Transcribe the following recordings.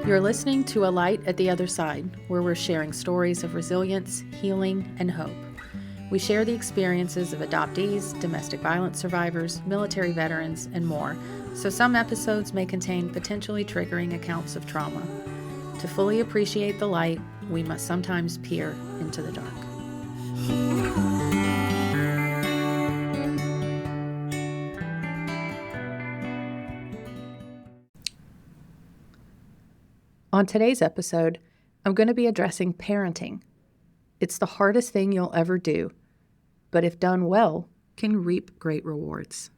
You're listening to A Light at the Other Side, where we're sharing stories of resilience, healing, and hope. We share the experiences of adoptees, domestic violence survivors, military veterans, and more, so some episodes may contain potentially triggering accounts of trauma. To fully appreciate the light, we must sometimes peer into the dark. On today's episode, I'm going to be addressing parenting. It's the hardest thing you'll ever do, but if done well, can reap great rewards.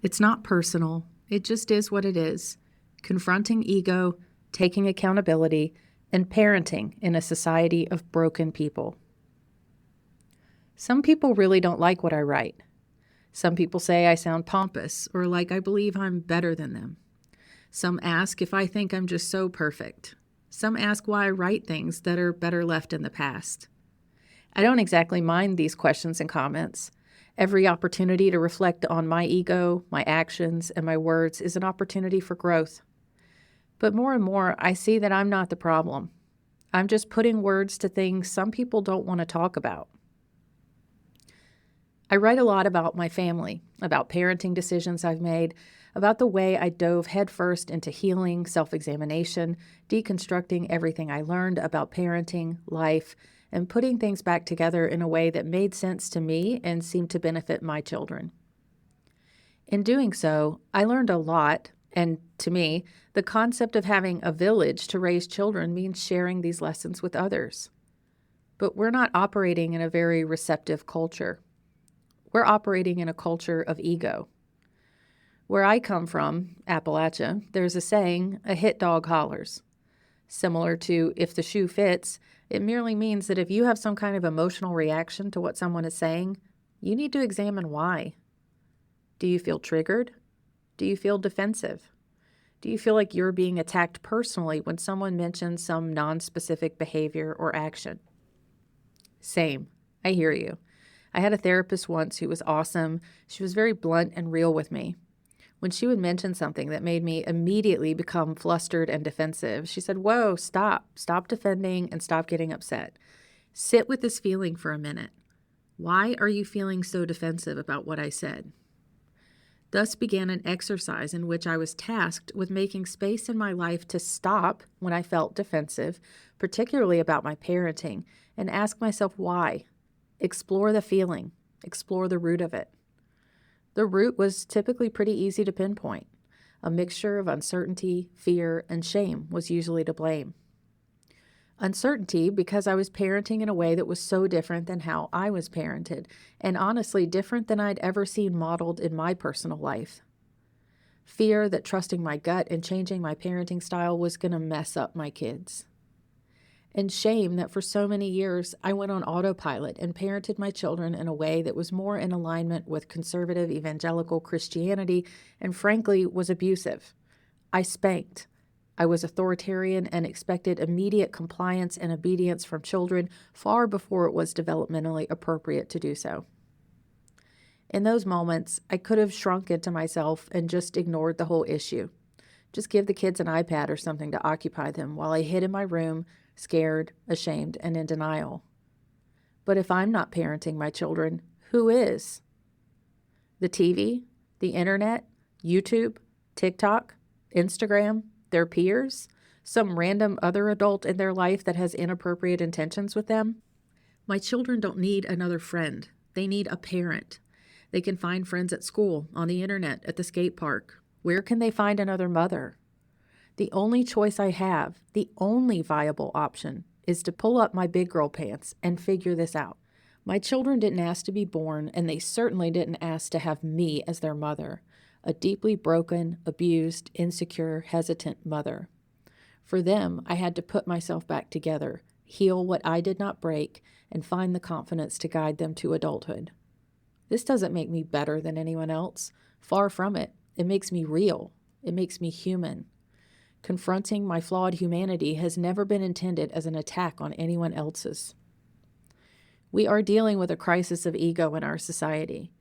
It's not personal, it just is what it is. Confronting ego, taking accountability, and parenting in a society of broken people. Some people really don't like what I write. Some people say I sound pompous or like I believe I'm better than them. Some ask if I think I'm just so perfect. Some ask why I write things that are better left in the past. I don't exactly mind these questions and comments. Every opportunity to reflect on my ego, my actions, and my words is an opportunity for growth. But more and more, I see that I'm not the problem. I'm just putting words to things some people don't want to talk about. I write a lot about my family, about parenting decisions I've made, about the way I dove headfirst into healing, self-examination, deconstructing everything I learned about parenting, life, and putting things back together in a way that made sense to me and seemed to benefit my children. In doing so, I learned a lot, and to me, the concept of having a village to raise children means sharing these lessons with others. But we're not operating in a very receptive culture. We're operating in a culture of ego. Where I come from, Appalachia, there's a saying, a hit dog hollers. Similar to if the shoe fits, it merely means that if you have some kind of emotional reaction to what someone is saying, you need to examine why. Do you feel triggered? Do you feel defensive? Do you feel like you're being attacked personally when someone mentions some non-specific behavior or action? Same. I hear you. I had a therapist once who was awesome. She was very blunt and real with me. When she would mention something that made me immediately become flustered and defensive, she said, "Whoa, stop. Stop defending and stop getting upset. Sit with this feeling for a minute. Why are you feeling so defensive about what I said?" Thus began an exercise in which I was tasked with making space in my life to stop when I felt defensive, particularly about my parenting, and ask myself why. Explore the feeling. Explore the root of it. The root was typically pretty easy to pinpoint. A mixture of uncertainty, fear, and shame was usually to blame. Uncertainty because I was parenting in a way that was so different than how I was parented, and honestly different than I'd ever seen modeled in my personal life. Fear that trusting my gut and changing my parenting style was going to mess up my kids. And shame that for so many years I went on autopilot and parented my children in a way that was more in alignment with conservative evangelical Christianity and frankly was abusive. I spanked. I was authoritarian and expected immediate compliance and obedience from children far before it was developmentally appropriate to do so. In those moments, I could have shrunk into myself and just ignored the whole issue. Just give the kids an iPad or something to occupy them while I hid in my room, scared, ashamed, and in denial. But if I'm not parenting my children, who is? The TV, the internet, YouTube, TikTok, Instagram, their peers, some random other adult in their life that has inappropriate intentions with them? My children don't need another friend. They need a parent. They can find friends at school, on the internet, at the skate park. Where can they find another mother? The only choice I have, the only viable option, is to pull up my big girl pants and figure this out. My children didn't ask to be born, and they certainly didn't ask to have me as their mother, a deeply broken, abused, insecure, hesitant mother. For them, I had to put myself back together, heal what I did not break, and find the confidence to guide them to adulthood. This doesn't make me better than anyone else. Far from it. It makes me real. It makes me human. Confronting my flawed humanity has never been intended as an attack on anyone else's. We are dealing with a crisis of ego in our society.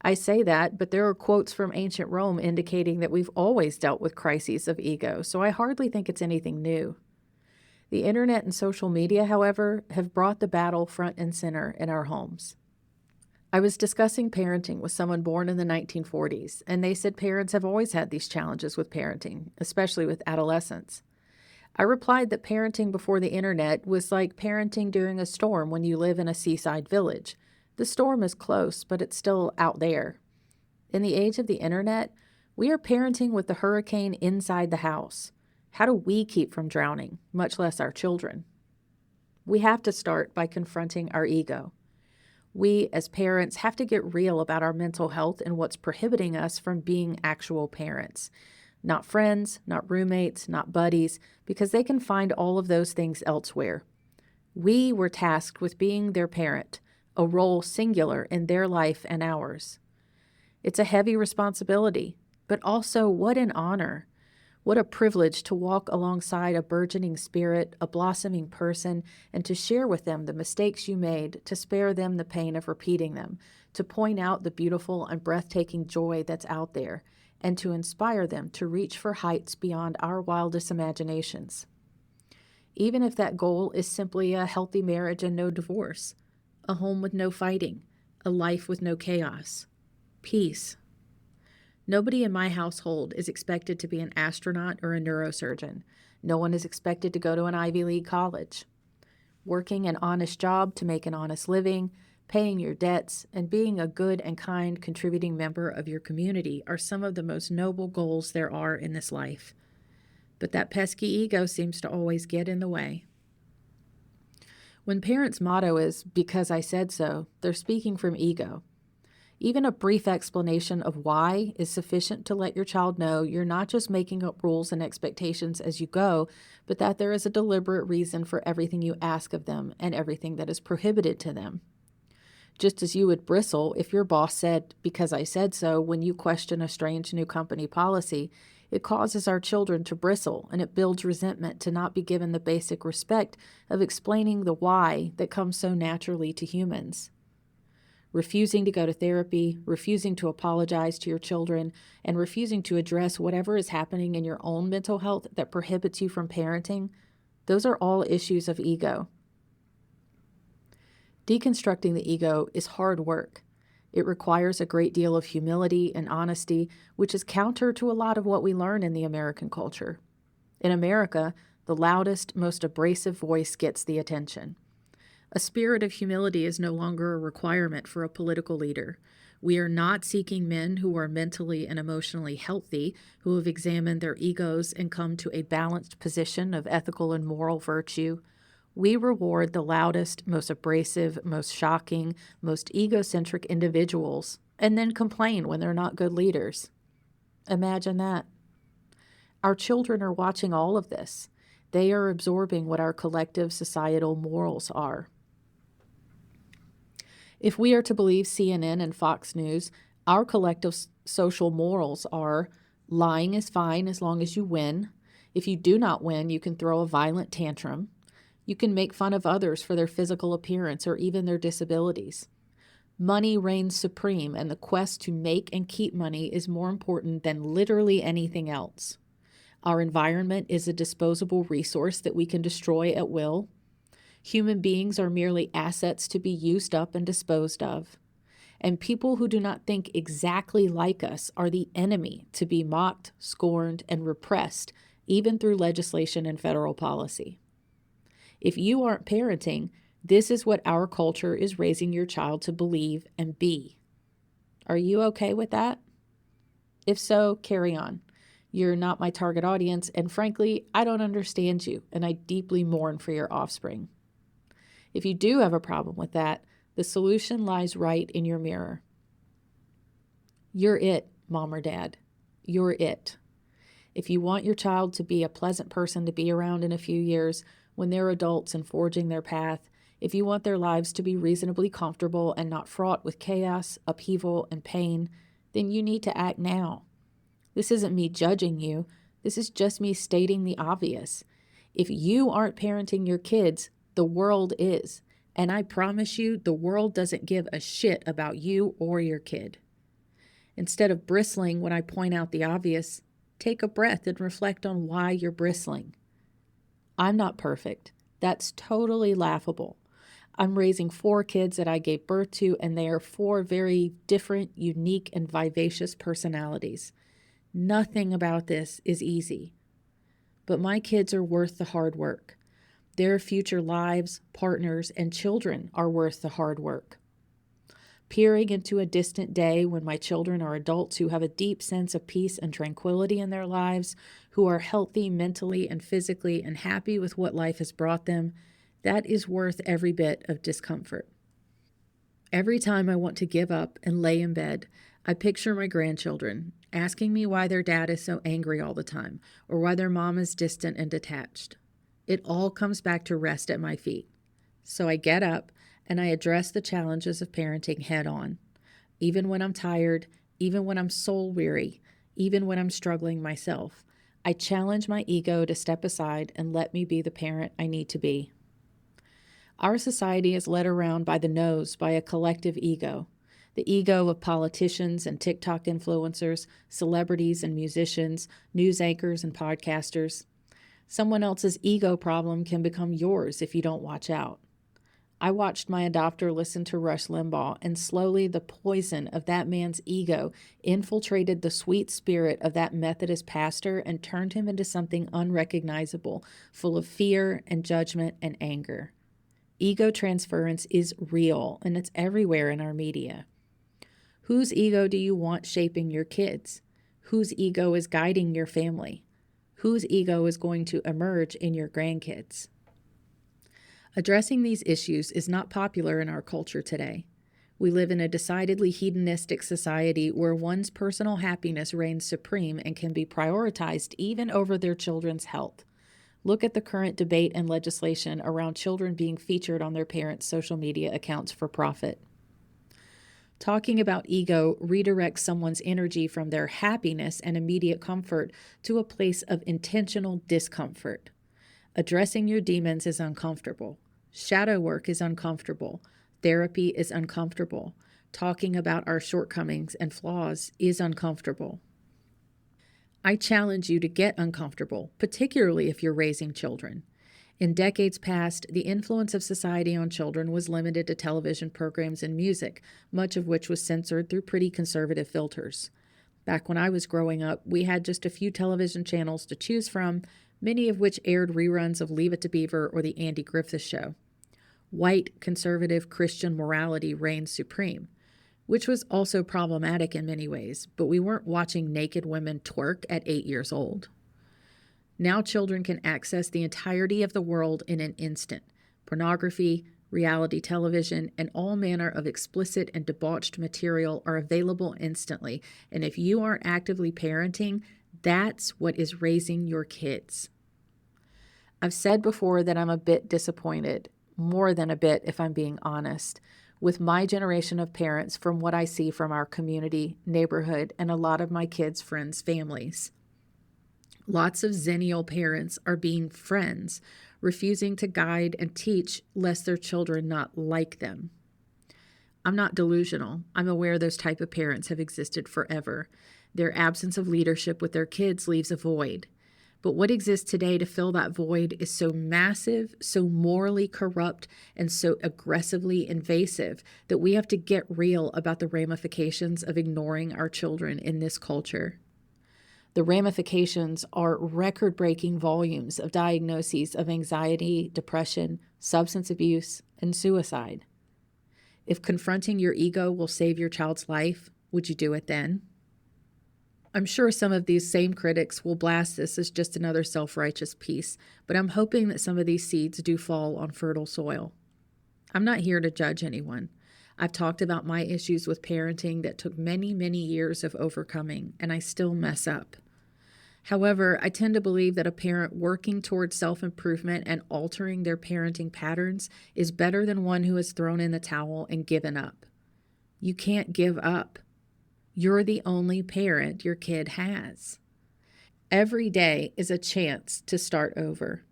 I say that, but there are quotes from ancient Rome indicating that we've always dealt with crises of ego, so I hardly think it's anything new. The internet and social media, however, have brought the battle front and center in our homes. I was discussing parenting with someone born in the 1940s, and they said parents have always had these challenges with parenting, especially with adolescents. I replied that parenting before the internet was like parenting during a storm when you live in a seaside village. The storm is close, but it's still out there. In the age of the internet, we are parenting with the hurricane inside the house. How do we keep from drowning, much less our children? We have to start by confronting our ego. We, as parents, have to get real about our mental health and what's prohibiting us from being actual parents. Not friends, not roommates, not buddies, because they can find all of those things elsewhere. We were tasked with being their parent, a role singular in their life and ours. It's a heavy responsibility, but also what an honor. What a privilege to walk alongside a burgeoning spirit, a blossoming person, and to share with them the mistakes you made, to spare them the pain of repeating them, to point out the beautiful and breathtaking joy that's out there, and to inspire them to reach for heights beyond our wildest imaginations. Even if that goal is simply a healthy marriage and no divorce, a home with no fighting, a life with no chaos, peace. Nobody in my household is expected to be an astronaut or a neurosurgeon. No one is expected to go to an Ivy League college. Working an honest job to make an honest living, paying your debts, and being a good and kind contributing member of your community are some of the most noble goals there are in this life. But that pesky ego seems to always get in the way. When parents' motto is, "Because I said so," they're speaking from ego. Even a brief explanation of why is sufficient to let your child know you're not just making up rules and expectations as you go, but that there is a deliberate reason for everything you ask of them and everything that is prohibited to them. Just as you would bristle if your boss said, "Because I said so," when you question a strange new company policy, it causes our children to bristle, and it builds resentment to not be given the basic respect of explaining the why that comes so naturally to humans. Refusing to go to therapy, refusing to apologize to your children, and refusing to address whatever is happening in your own mental health that prohibits you from parenting, those are all issues of ego. Deconstructing the ego is hard work. It requires a great deal of humility and honesty, which is counter to a lot of what we learn in the American culture. In America, the loudest, most abrasive voice gets the attention. A spirit of humility is no longer a requirement for a political leader. We are not seeking men who are mentally and emotionally healthy, who have examined their egos and come to a balanced position of ethical and moral virtue. We reward the loudest, most abrasive, most shocking, most egocentric individuals, and then complain when they're not good leaders. Imagine that. Our children are watching all of this. They are absorbing what our collective societal morals are. If we are to believe CNN and Fox News, our collective social morals are: lying is fine as long as you win. If you do not win, you can throw a violent tantrum. You can make fun of others for their physical appearance or even their disabilities. Money reigns supreme, and the quest to make and keep money is more important than literally anything else. Our environment is a disposable resource that we can destroy at will. Human beings are merely assets to be used up and disposed of. And people who do not think exactly like us are the enemy to be mocked, scorned, and repressed, even through legislation and federal policy. If you aren't parenting, this is what our culture is raising your child to believe and be. Are you okay with that? If so, carry on. You're not my target audience, and frankly, I don't understand you, and I deeply mourn for your offspring. If you do have a problem with that, the solution lies right in your mirror. You're it, mom or dad. You're it. If you want your child to be a pleasant person to be around in a few years, when they're adults and forging their path, if you want their lives to be reasonably comfortable and not fraught with chaos, upheaval, and pain, then you need to act now. This isn't me judging you. This is just me stating the obvious. If you aren't parenting your kids, the world is. And I promise you, the world doesn't give a shit about you or your kid. Instead of bristling when I point out the obvious, take a breath and reflect on why you're bristling. I'm not perfect. That's totally laughable. I'm raising 4 kids that I gave birth to, and they are 4 very different, unique, and vivacious personalities. Nothing about this is easy. But my kids are worth the hard work. Their future lives, partners, and children are worth the hard work. Peering into a distant day when my children are adults who have a deep sense of peace and tranquility in their lives, who are healthy mentally and physically and happy with what life has brought them, that is worth every bit of discomfort. Every time I want to give up and lay in bed, I picture my grandchildren asking me why their dad is so angry all the time, or why their mom is distant and detached. It all comes back to rest at my feet. So I get up and I address the challenges of parenting head on. Even when I'm tired, even when I'm soul weary, even when I'm struggling myself, I challenge my ego to step aside and let me be the parent I need to be. Our society is led around by the nose by a collective ego. The ego of politicians and TikTok influencers, celebrities and musicians, news anchors and podcasters. Someone else's ego problem can become yours if you don't watch out. I watched my adopter listen to Rush Limbaugh, and slowly the poison of that man's ego infiltrated the sweet spirit of that Methodist pastor and turned him into something unrecognizable, full of fear and judgment and anger. Ego transference is real, and it's everywhere in our media. Whose ego do you want shaping your kids? Whose ego is guiding your family? Whose ego is going to emerge in your grandkids? Addressing these issues is not popular in our culture today. We live in a decidedly hedonistic society where one's personal happiness reigns supreme and can be prioritized even over their children's health. Look at the current debate and legislation around children being featured on their parents' social media accounts for profit. Talking about ego redirects someone's energy from their happiness and immediate comfort to a place of intentional discomfort. Addressing your demons is uncomfortable. Shadow work is uncomfortable. Therapy is uncomfortable. Talking about our shortcomings and flaws is uncomfortable. I challenge you to get uncomfortable, particularly if you're raising children. In decades past, the influence of society on children was limited to television programs and music, much of which was censored through pretty conservative filters. Back when I was growing up, we had just a few television channels to choose from, many of which aired reruns of Leave It to Beaver or The Andy Griffith Show. White, conservative Christian morality reigned supreme, which was also problematic in many ways, but we weren't watching naked women twerk at 8 years old. Now children can access the entirety of the world in an instant. Pornography, reality television, and all manner of explicit and debauched material are available instantly, and if you aren't actively parenting, that's what is raising your kids. I've said before that I'm a bit disappointed, more than a bit if I'm being honest, with my generation of parents from what I see from our community, neighborhood, and a lot of my kids' friends' families. Lots of Xennial parents are being friends, refusing to guide and teach lest their children not like them. I'm not delusional. I'm aware those type of parents have existed forever. Their absence of leadership with their kids leaves a void. But what exists today to fill that void is so massive, so morally corrupt, and so aggressively invasive that we have to get real about the ramifications of ignoring our children in this culture. The ramifications are record-breaking volumes of diagnoses of anxiety, depression, substance abuse, and suicide. If confronting your ego will save your child's life, would you do it then? I'm sure some of these same critics will blast this as just another self-righteous piece, but I'm hoping that some of these seeds do fall on fertile soil. I'm not here to judge anyone. I've talked about my issues with parenting that took many, many years of overcoming, and I still mess up. However, I tend to believe that a parent working towards self-improvement and altering their parenting patterns is better than one who has thrown in the towel and given up. You can't give up. You're the only parent your kid has. Every day is a chance to start over,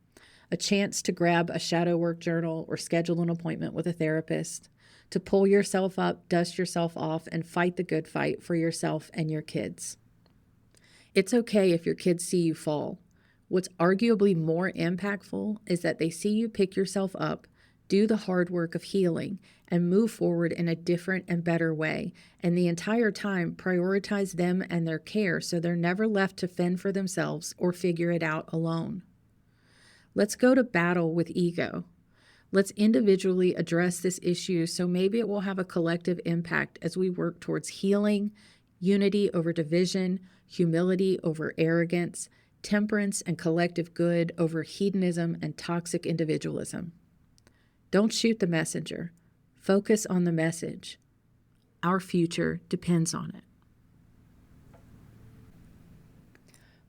a chance to grab a shadow work journal or schedule an appointment with a therapist, to pull yourself up, dust yourself off, and fight the good fight for yourself and your kids. It's okay if your kids see you fall. What's arguably more impactful is that they see you pick yourself up, do the hard work of healing, and move forward in a different and better way. And the entire time, prioritize them and their care so they're never left to fend for themselves or figure it out alone. Let's go to battle with ego. Let's individually address this issue so maybe it will have a collective impact as we work towards healing, unity over division, humility over arrogance, temperance and collective good over hedonism and toxic individualism. Don't shoot the messenger. Focus on the message. Our future depends on it.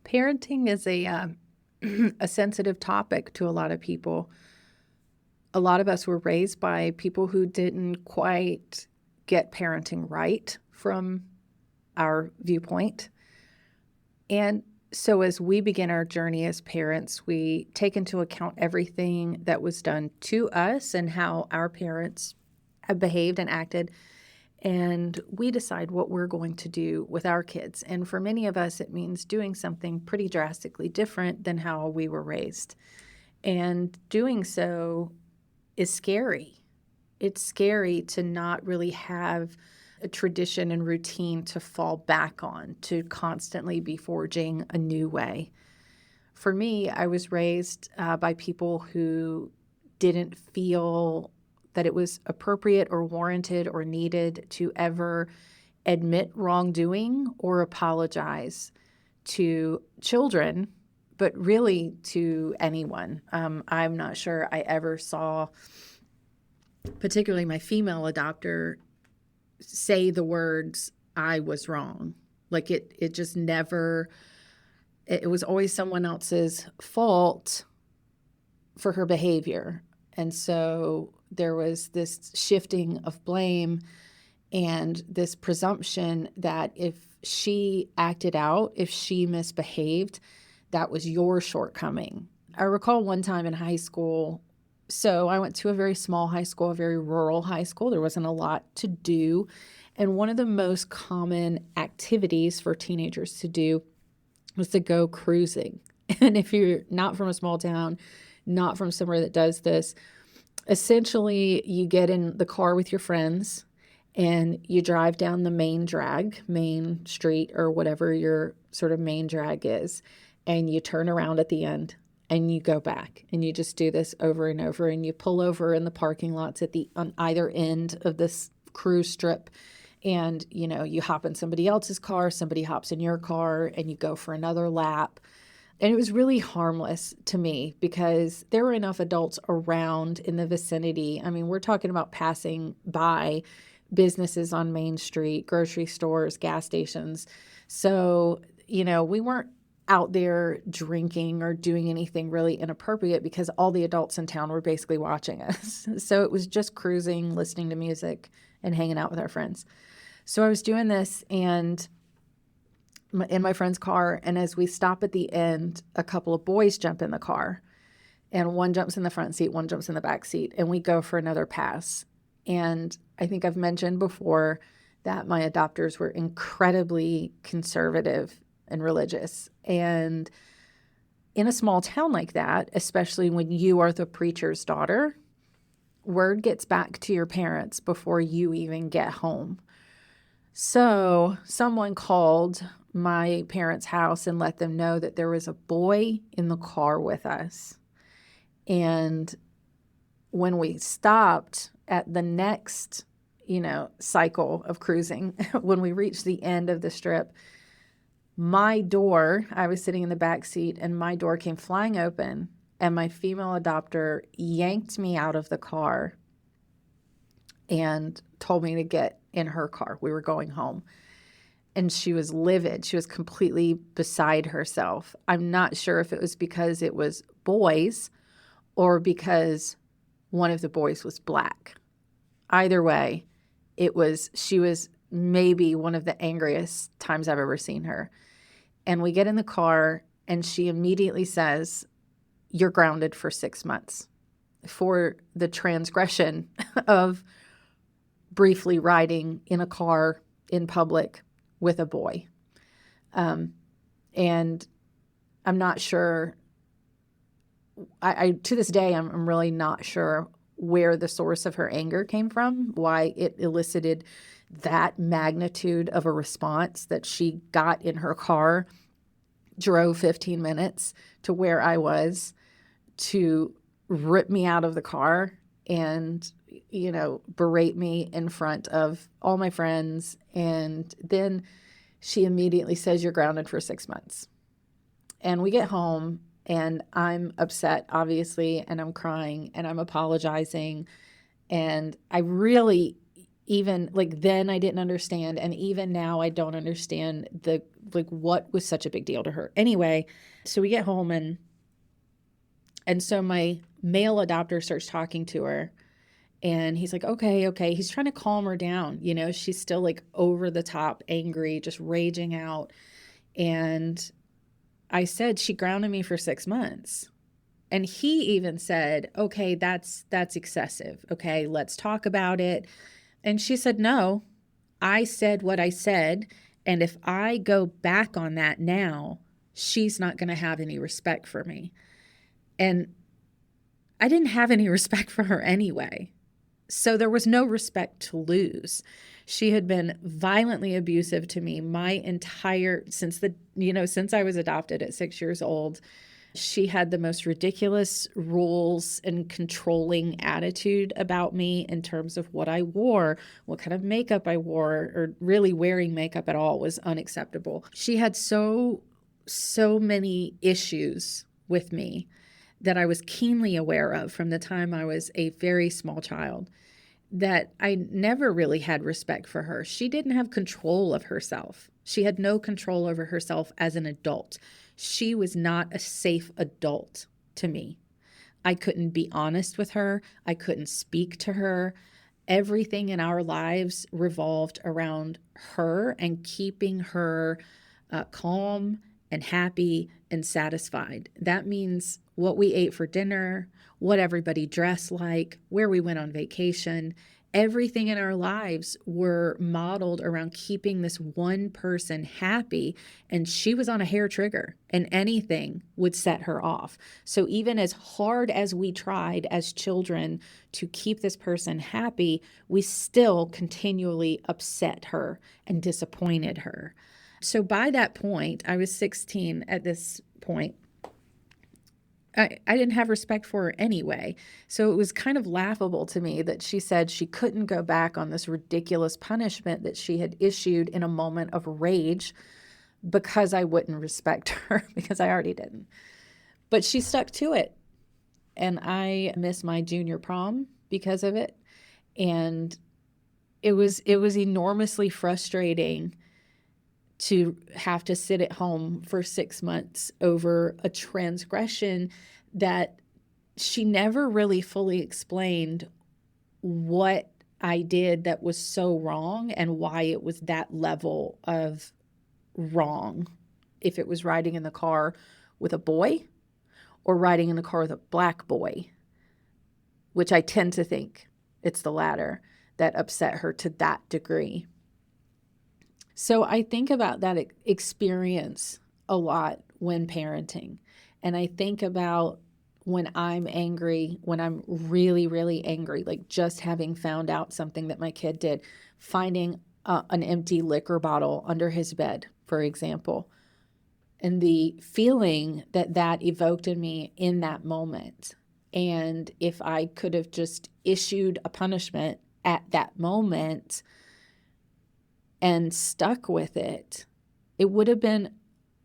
Parenting is a sensitive topic to a lot of people. A lot of us were raised by people who didn't quite get parenting right from our viewpoint. And so as we begin our journey as parents, we take into account everything that was done to us and how our parents have behaved and acted. And we decide what we're going to do with our kids. And for many of us, it means doing something pretty drastically different than how we were raised. And doing so is scary. It's scary to not really have a tradition and routine to fall back on, to constantly be forging a new way. For me, I was raised by people who didn't feel that it was appropriate or warranted or needed to ever admit wrongdoing or apologize to children, but really to anyone. I'm not sure I ever saw, particularly my female adopter, say the words, "I was wrong." Like it just never, it was always someone else's fault for her behavior. And so there was this shifting of blame and this presumption that if she acted out, if she misbehaved, that was your shortcoming. I recall one time in high school, so I went to a very small high school, a very rural high school. There wasn't a lot to do. And one of the most common activities for teenagers to do was to go cruising. And if you're not from a small town, not from somewhere that does this, essentially you get in the car with your friends and you drive down the main street or whatever your sort of main drag is, and you turn around at the end and you go back, and you just do this over and over, and you pull over in the parking lots on either end of this cruise strip, and you hop in somebody else's car, somebody hops in your car, and you go for another lap. And it was really harmless to me because there were enough adults around in the vicinity. I mean, we're talking about passing by businesses on Main Street, grocery stores, gas stations. So, we weren't out there drinking or doing anything really inappropriate because all the adults in town were basically watching us. So it was just cruising, listening to music, and hanging out with our friends. So I was doing this and in my friend's car, and as we stop at the end, a couple of boys jump in the car, and one jumps in the front seat, one jumps in the back seat, and we go for another pass. And I think I've mentioned before that my adopters were incredibly conservative and religious. And in a small town like that, especially when you are the preacher's daughter, word gets back to your parents before you even get home. So someone called my parents' house and let them know that there was a boy in the car with us. And when we stopped at the next, cycle of cruising, when we reached the end of the strip, my door, I was sitting in the back seat, and my door came flying open, and my female adopter yanked me out of the car and told me to get in her car. We were going home. And she was livid. She was completely beside herself. I'm not sure if it was because it was boys or because one of the boys was black. Either way, she was maybe one of the angriest times I've ever seen her. And we get in the car, and she immediately says, "You're grounded for 6 months for the transgression of briefly riding in a car in public with a boy. And I'm not sure, I to this day, I'm really not sure where the source of her anger came from, why it elicited that magnitude of a response that she got in her car, drove 15 minutes to where I was to rip me out of the car and, berate me in front of all my friends. And then she immediately says, "You're grounded for 6 months." And we get home and I'm upset, obviously, and I'm crying and I'm apologizing. And I really, even then I didn't understand. And even now I don't understand what was such a big deal to her. Anyway, so we get home and so my male adopter starts talking to her and he's like, okay. He's trying to calm her down. She's still over the top angry, just raging out. And I said, "She grounded me for 6 months." And he even said, "Okay, that's excessive. Okay, let's talk about it." And she said, "No, I said what I said. And if I go back on that now, she's not going to have any respect for me." And I didn't have any respect for her anyway. So there was no respect to lose. She had been violently abusive to me since I was adopted at 6 years old. She had the most ridiculous rules and controlling attitude about me in terms of what I wore, what kind of makeup I wore, or really wearing makeup at all was unacceptable. She had so many issues with me that I was keenly aware of from the time I was a very small child, that I never really had respect for her. She didn't have control of herself. She had no control over herself as an adult. She was not a safe adult to me. I couldn't be honest with her. I couldn't speak to her. Everything in our lives revolved around her and keeping her calm and happy and satisfied. That means what we ate for dinner, what everybody dressed like, where we went on vacation. Everything in our lives were modeled around keeping this one person happy, and she was on a hair trigger, and anything would set her off. So even as hard as we tried as children to keep this person happy, we still continually upset her and disappointed her. So by that point, I was 16 at this point. I didn't have respect for her anyway. So it was kind of laughable to me that she said she couldn't go back on this ridiculous punishment that she had issued in a moment of rage because I wouldn't respect her, because I already didn't. But she stuck to it. And I missed my junior prom because of it. And it was enormously frustrating to have to sit at home for 6 months over a transgression that she never really fully explained what I did that was so wrong and why it was that level of wrong. If it was riding in the car with a boy or riding in the car with a black boy, which I tend to think it's the latter that upset her to that degree. So I think about that experience a lot when parenting. And I think about when I'm angry, when I'm really, really angry, like just having found out something that my kid did, finding an empty liquor bottle under his bed, for example, and the feeling that evoked in me in that moment. And if I could have just issued a punishment at that moment and stuck with it, it would have been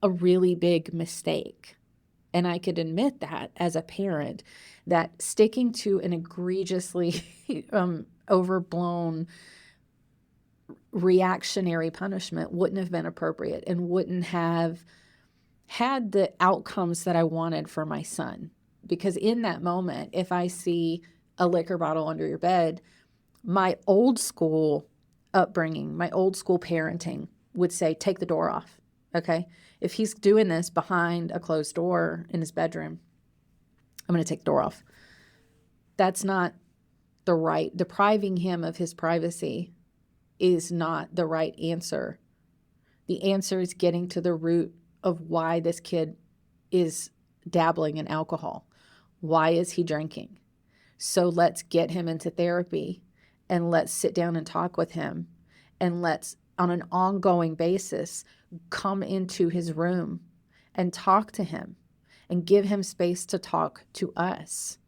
a really big mistake. And I could admit that as a parent, that sticking to an egregiously overblown reactionary punishment wouldn't have been appropriate and wouldn't have had the outcomes that I wanted for my son. Because in that moment, if I see a liquor bottle under your bed, my old school upbringing, my old school parenting would say, take the door off, okay? If he's doing this behind a closed door in his bedroom, I'm going to take the door off. That's not depriving him of his privacy is not the right answer. The answer is getting to the root of why this kid is dabbling in alcohol. Why is he drinking? So let's get him into therapy, and let's sit down and talk with him, and let's, on an ongoing basis, come into his room and talk to him and give him space to talk to us.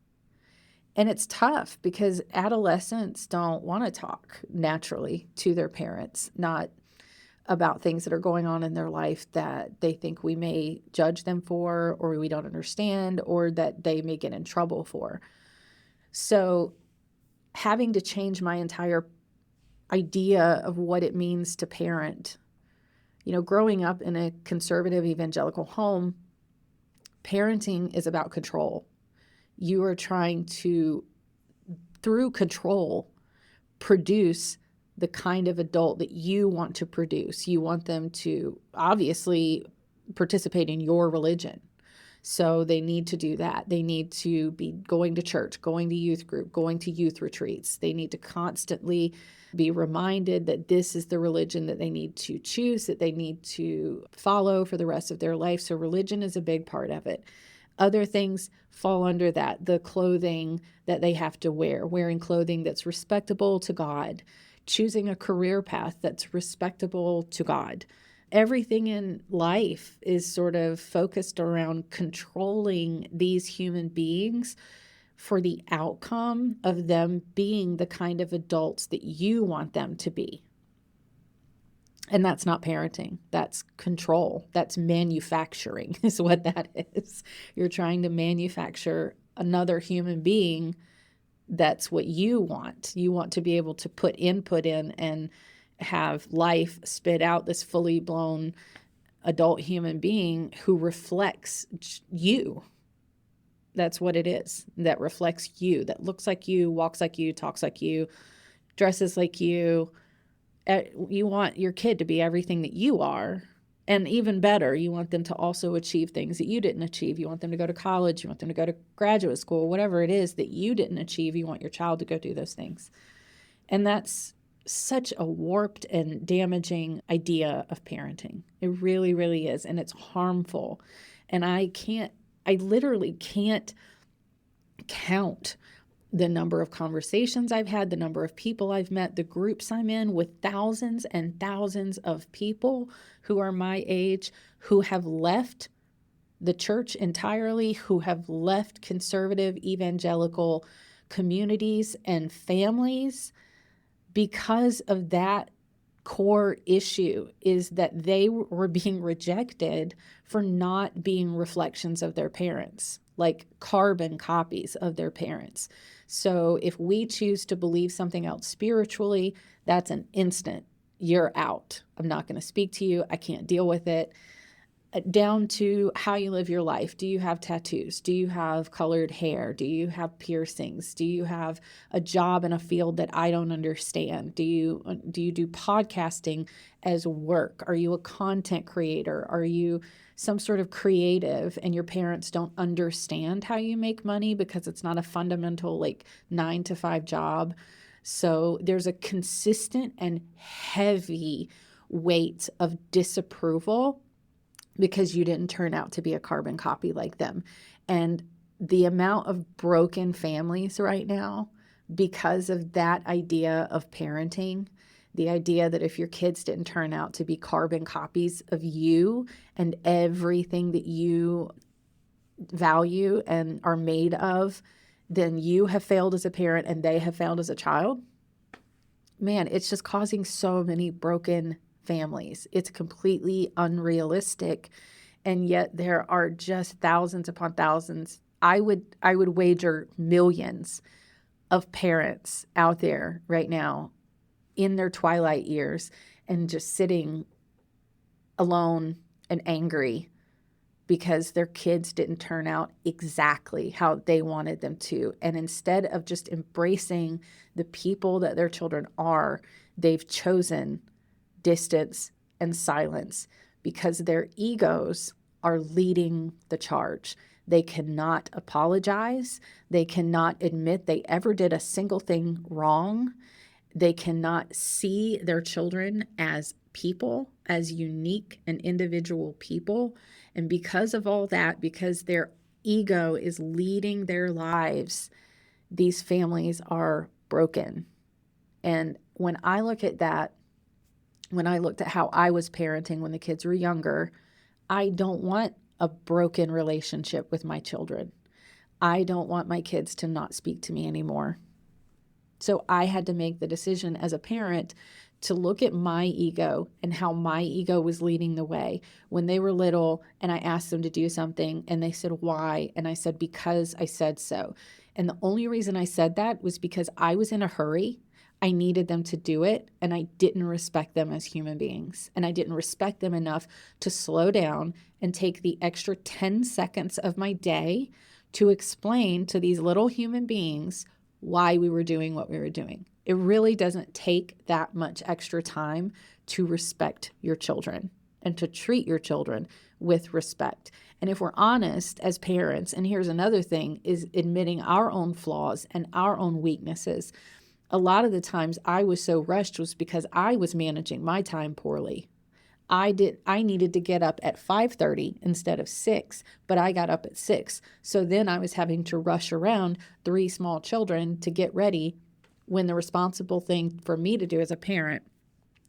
And it's tough because adolescents don't want to talk naturally to their parents, not about things that are going on in their life that they think we may judge them for, or we don't understand, or that they may get in trouble for. So having to change my entire idea of what it means to parent. Growing up in a conservative evangelical home, parenting is about control. You are trying to, through control, produce the kind of adult that you want to produce. You want them to obviously participate in your religion. So they need to do that. They need to be going to church, going to youth group, going to youth retreats. They need to constantly be reminded that this is the religion that they need to choose, that they need to follow for the rest of their life. So religion is a big part of it. Other things fall under that. The clothing that they have to wear, wearing clothing that's respectable to God, choosing a career path that's respectable to God. Everything in life is sort of focused around controlling these human beings for the outcome of them being the kind of adults that you want them to be. And that's not parenting. That's control. That's manufacturing is what that is. You're trying to manufacture another human being. That's what you want. You want to be able to put input in and have life spit out this fully blown adult human being who reflects you. That's what it is. That reflects you, that looks like you, walks like you, talks like you, dresses like you. You want your kid to be everything that you are. And even better, you want them to also achieve things that you didn't achieve. You want them to go to college. You want them to go to graduate school, whatever it is that you didn't achieve. You want your child to go do those things. And that's such a warped and damaging idea of parenting. It really, really is. And it's harmful. And I literally can't count the number of conversations I've had, the number of people I've met, the groups I'm in with thousands and thousands of people who are my age, who have left the church entirely, who have left conservative evangelical communities and families because of that core issue, is that they were being rejected for not being reflections of their parents, like carbon copies of their parents. So if we choose to believe something else spiritually, that's an instant, you're out. I'm not going to speak to you. I can't deal with it. Down to how you live your life. Do you have tattoos? Do you have colored hair? Do you have piercings? Do you have a job in a field that I don't understand? Do you do podcasting as work? Are you a content creator? Are you some sort of creative and your parents don't understand how you make money because it's not a fundamental 9-to-5 job? So there's a consistent and heavy weight of disapproval because you didn't turn out to be a carbon copy like them. And the amount of broken families right now because of that idea of parenting, the idea that if your kids didn't turn out to be carbon copies of you and everything that you value and are made of, then you have failed as a parent and they have failed as a child. Man, it's just causing so many broken families. It's completely unrealistic. And yet there are just thousands upon thousands. I would wager millions of parents out there right now in their twilight years and just sitting alone and angry because their kids didn't turn out exactly how they wanted them to. And instead of just embracing the people that their children are, they've chosen distance and silence because their egos are leading the charge. They cannot apologize. They cannot admit they ever did a single thing wrong. They cannot see their children as people, as unique and individual people. And because of all that, because their ego is leading their lives, these families are broken. And when I look at that, when I looked at how I was parenting when the kids were younger, I don't want a broken relationship with my children. I don't want my kids to not speak to me anymore. So I had to make the decision as a parent to look at my ego and how my ego was leading the way. When they were little and I asked them to do something and they said, why? And I said, because I said so. And the only reason I said that was because I was in a hurry. I needed them to do it, and I didn't respect them as human beings. And I didn't respect them enough to slow down and take the extra 10 seconds of my day to explain to these little human beings why we were doing what we were doing. It really doesn't take that much extra time to respect your children and to treat your children with respect. And if we're honest as parents, and here's another thing, is admitting our own flaws and our own weaknesses. A lot of the times I was so rushed was because I was managing my time poorly. I needed to get up at 5:30 instead of 6, but I got up at 6. So then I was having to rush around 3 small children to get ready, when the responsible thing for me to do as a parent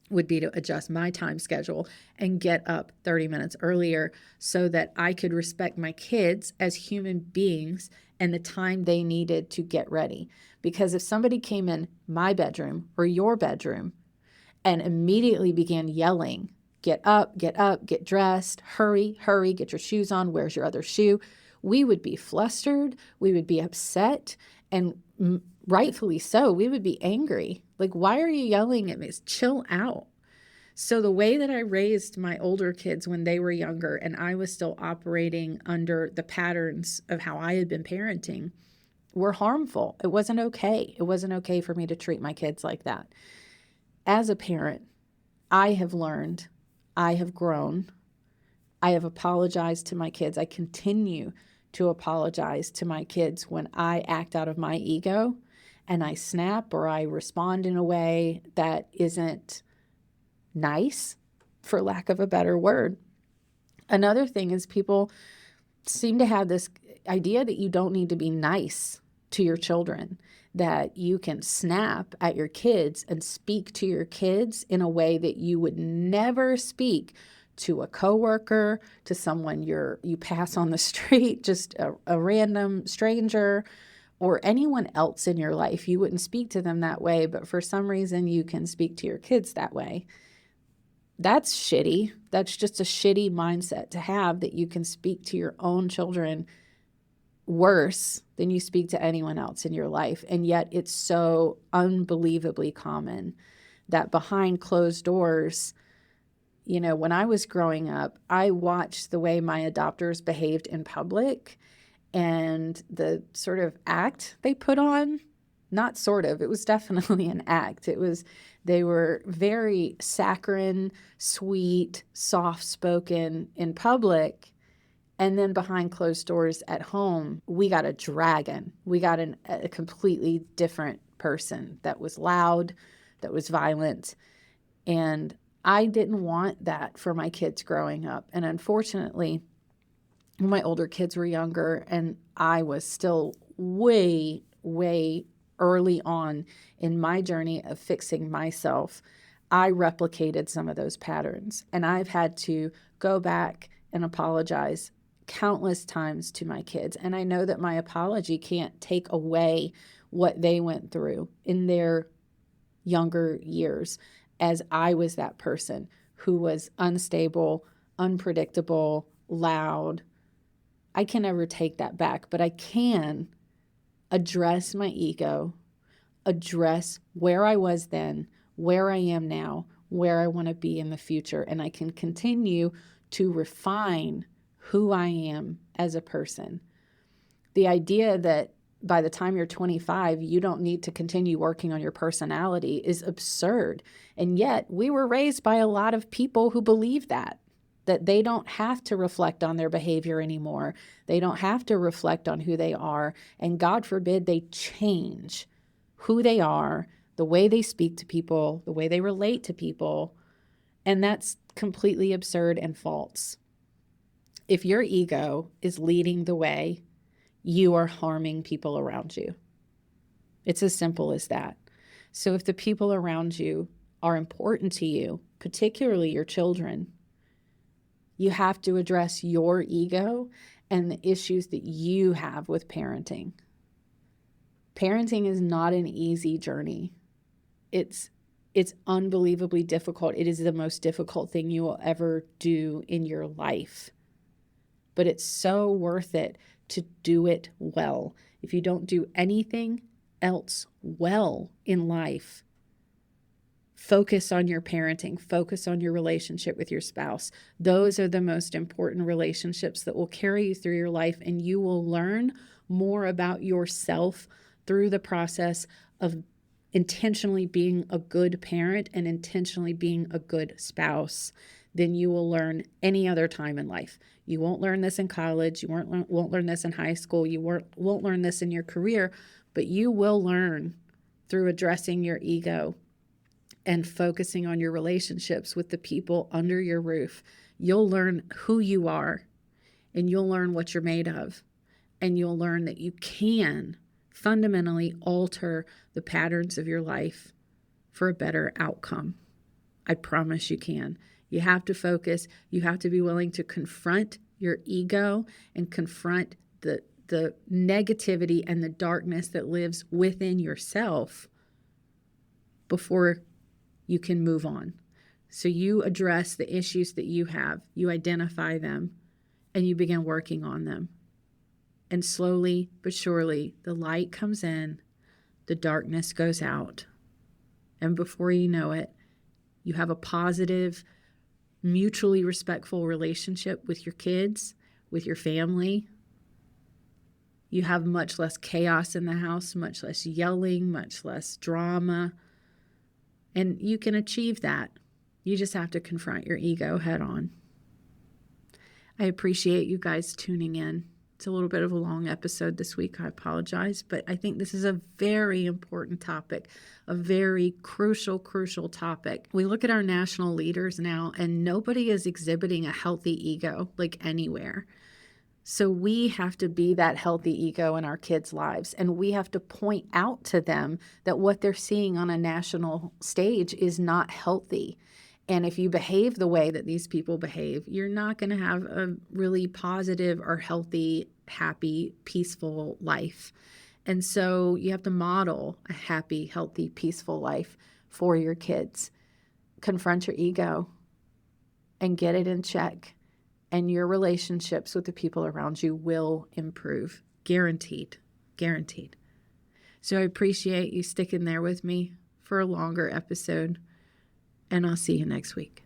would be to adjust my time schedule and get up 30 minutes earlier so that I could respect my kids as human beings and the time they needed to get ready. Because if somebody came in my bedroom or your bedroom and immediately began yelling, get up, get dressed, hurry, get your shoes on, where's your other shoe? We would be flustered, we would be upset, and rightfully so, we would be angry. Like, why are you yelling at me? Chill out. So the way that I raised my older kids when they were younger and I was still operating under the patterns of how I had been parenting were harmful. It wasn't okay. It wasn't okay for me to treat my kids like that. As a parent, I have learned, I have grown, I have apologized to my kids. I continue to apologize to my kids when I act out of my ego and I snap or I respond in a way that isn't nice, for lack of a better word. Another thing is people seem to have this idea that you don't need to be nice to your children, that you can snap at your kids and speak to your kids in a way that you would never speak to a coworker, to someone you pass on the street, just a random stranger, or anyone else in your life. You wouldn't speak to them that way, but for some reason you can speak to your kids that way. That's shitty. That's just a shitty mindset to have, that you can speak to your own children worse than you speak to anyone else in your life. And yet it's so unbelievably common that behind closed doors, when I was growing up, I watched the way my adopters behaved in public and the sort of act they put on. Not sort of, it was definitely an act. They were very saccharine, sweet, soft-spoken in public. And then behind closed doors at home, we got a dragon. We got a completely different person that was loud, that was violent. And I didn't want that for my kids growing up. And unfortunately, when my older kids were younger and I was still way, way early on in my journey of fixing myself, I replicated some of those patterns. And I've had to go back and apologize countless times to my kids. And I know that my apology can't take away what they went through in their younger years, as I was that person who was unstable, unpredictable, loud. I can never take that back, but I can address my ego, address where I was then, where I am now, where I want to be in the future, and I can continue to refine who I am as a person. The idea that by the time you're 25, you don't need to continue working on your personality is absurd. And yet we were raised by a lot of people who believe that that they don't have to reflect on their behavior anymore. They don't have to reflect on who they are. And God forbid they change who they are, the way they speak to people, the way they relate to people. And that's completely absurd and false. If your ego is leading the way, you are harming people around you. It's as simple as that. So if the people around you are important to you, particularly your children, you have to address your ego and the issues that you have with parenting. Parenting is not an easy journey. It's unbelievably difficult. It is the most difficult thing you will ever do in your life. But it's so worth it to do it well. If you don't do anything else well in life, focus on your parenting, focus on your relationship with your spouse. Those are the most important relationships that will carry you through your life, and you will learn more about yourself through the process of intentionally being a good parent and intentionally being a good spouse than you will learn any other time in life. You won't learn this in college. You won't learn this in high school. You won't learn this in your career, but you will learn through addressing your ego and focusing on your relationships with the people under your roof. You'll learn who you are, and you'll learn what you're made of, and you'll learn that you can fundamentally alter the patterns of your life for a better outcome. I promise you can. You have to focus. You have to be willing to confront your ego and confront the negativity and the darkness that lives within yourself before you can move on. So you address the issues that you have, you identify them, and you begin working on them. And slowly but surely, the light comes in, the darkness goes out. And before you know it, you have a positive, mutually respectful relationship with your kids, with your family. You have much less chaos in the house, much less yelling, much less drama. And you can achieve that. You just have to confront your ego head on. I appreciate you guys tuning in. It's a little bit of a long episode this week. I apologize, but I think this is a very important topic, a very crucial topic. We look at our national leaders now, and nobody is exhibiting a healthy ego like anywhere. So we have to be that healthy ego in our kids' lives, and we have to point out to them that what they're seeing on a national stage is not healthy. And if you behave the way that these people behave, you're not going to have a really positive or healthy, happy, peaceful life. And so you have to model a happy, healthy, peaceful life for your kids. Confront your ego and get it in check. And your relationships with the people around you will improve. Guaranteed. Guaranteed. So I appreciate you sticking there with me for a longer episode. And I'll see you next week.